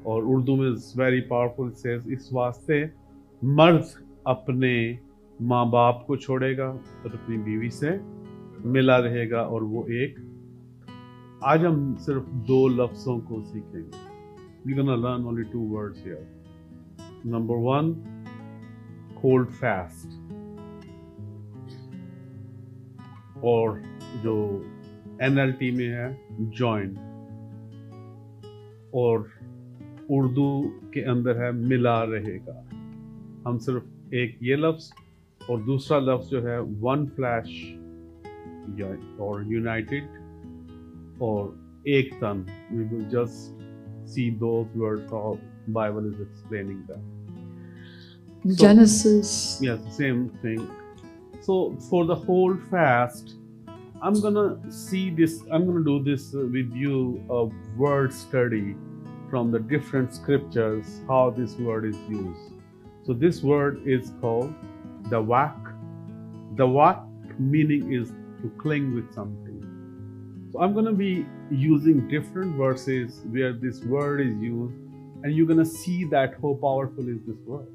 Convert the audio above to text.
और उर्दू में very powerful says, इस वास्ते मर्द अपने माँ बाप को छोड़ेगा और अपनी बीवी से मिला रहेगा और वो एक। आज हम सिर्फ 2 लफ्जों को सीखेंगे। We're gonna learn only 2 words here. Number 1, hold fast, और जो NLT में है join, और उर्दू के अंदर है मिला रहेगा। हम सिर्फ एक ये लफ्ज और दूसरा लफ्ज जो है वन फ्लैश और यूनाइटेड और एक तन। We will just see those words how Bible is explaining that. So, Genesis. yes, same thing. So for the whole fast, I'm gonna do this with you, a word study from the different scriptures, how this word is used. So this word is called Dābaq. Dābaq meaning is to cling with something. So I'm going to be using different verses where this word is used, and you're going to see that how powerful is this word.